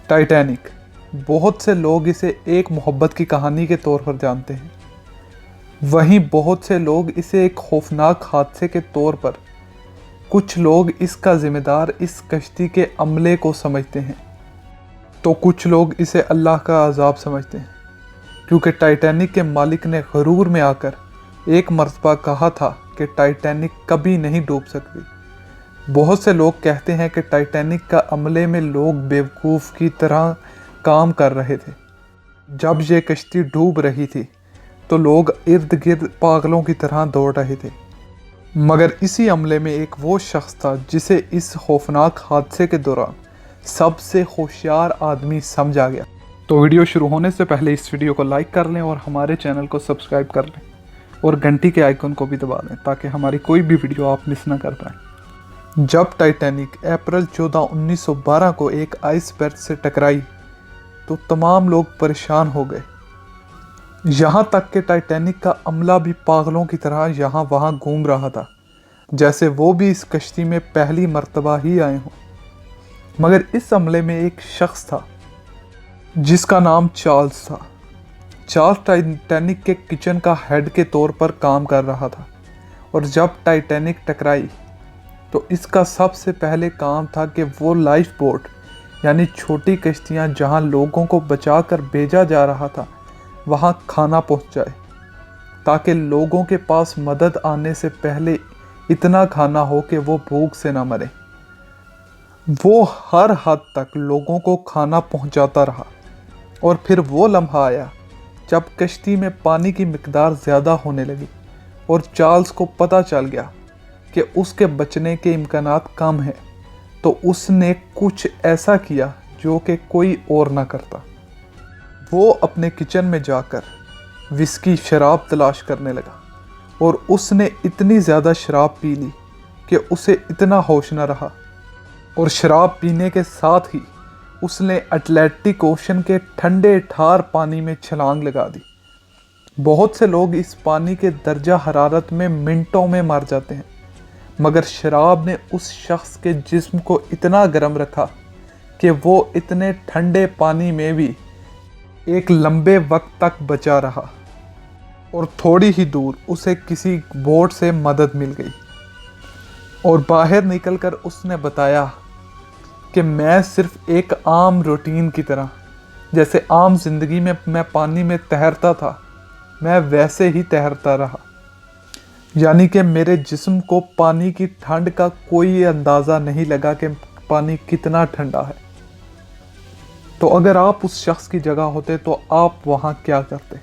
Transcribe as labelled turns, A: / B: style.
A: Titanic, बहुत से लोग इसे एक मोहब्बत की कहानी के तौर पर जानते हैं, वहीं बहुत से लोग इसे एक खौफनाक हादसे के तौर पर, कुछ लोग इसका जिम्मेदार इस कश्ती के अमले को समझते हैं, तो कुछ लोग इसे अल्लाह का अजाब समझते हैं, क्योंकि टाइटैनिक के मालिक ने गरूर में आकर एक मर्तबा कहा था कि टाइटैनिक कभी नहीं डूब सकती। बहुत से लोग कहते हैं कि टाइटैनिक का अमले में लोग बेवकूफ़ की तरह काम कर रहे थे। जब ये कश्ती डूब रही थी तो लोग इर्द गिर्द पागलों की तरह दौड़ रहे थे, मगर इसी अमले में एक वो शख्स था जिसे इस खौफनाक हादसे के दौरान सबसे होशियार आदमी समझा गया। तो वीडियो शुरू होने से पहले इस वीडियो को लाइक कर लें और हमारे चैनल को सब्सक्राइब कर लें और घंटी के आइकन को भी दबा दें ताकि हमारी कोई भी वीडियो आप मिस ना कर पाएँ। जब टाइटैनिक अप्रैल 14, 1912 को एक आइसबर्ग से टकराई तो तमाम लोग परेशान हो गए, यहाँ तक कि टाइटैनिक का अमला भी पागलों की तरह यहाँ वहाँ घूम रहा था, जैसे वो भी इस कश्ती में पहली मर्तबा ही आए हों। मगर इस अमले में एक शख्स था जिसका नाम चार्ल्स था। चार्ल्स टाइटैनिक के किचन का हेड के तौर पर काम कर रहा था, और जब टाइटैनिक टकराई तो इसका सबसे पहले काम था कि वो लाइफ बोट यानी छोटी कश्तियाँ जहाँ लोगों को बचाकर भेजा जा रहा था वहाँ खाना पहुँचाए, ताकि लोगों के पास मदद आने से पहले इतना खाना हो कि वो भूख से ना मरे। वो हर हद तक लोगों को खाना पहुँचाता रहा, और फिर वो लम्हा आया जब कश्ती में पानी की मिकदार ज़्यादा होने लगी और चार्ल्स को पता चल गया कि उसके बचने के इम्कानात कम हैं, तो उसने कुछ ऐसा किया जो कि कोई और ना करता। वो अपने किचन में जाकर विस्की शराब तलाश करने लगा, और उसने इतनी ज़्यादा शराब पी ली कि उसे इतना होश न रहा, और शराब पीने के साथ ही उसने अटलांटिक ओशन के ठंडे ठार पानी में छलांग लगा दी। बहुत से लोग इस पानी के दर्जा हरारत में मिनटों में मर जाते हैं, मगर शराब ने उस शख्स के जिस्म को इतना गर्म रखा कि वो इतने ठंडे पानी में भी एक लंबे वक्त तक बचा रहा, और थोड़ी ही दूर उसे किसी बोट से मदद मिल गई, और बाहर निकलकर उसने बताया कि मैं सिर्फ एक आम रूटीन की तरह, जैसे आम जिंदगी में मैं पानी में तैरता था, मैं वैसे ही तैरता रहा, यानी कि मेरे जिस्म को पानी की ठंड का कोई अंदाज़ा नहीं लगा कि पानी कितना ठंडा है। तो अगर आप उस शख्स की जगह होते तो आप वहाँ क्या करते?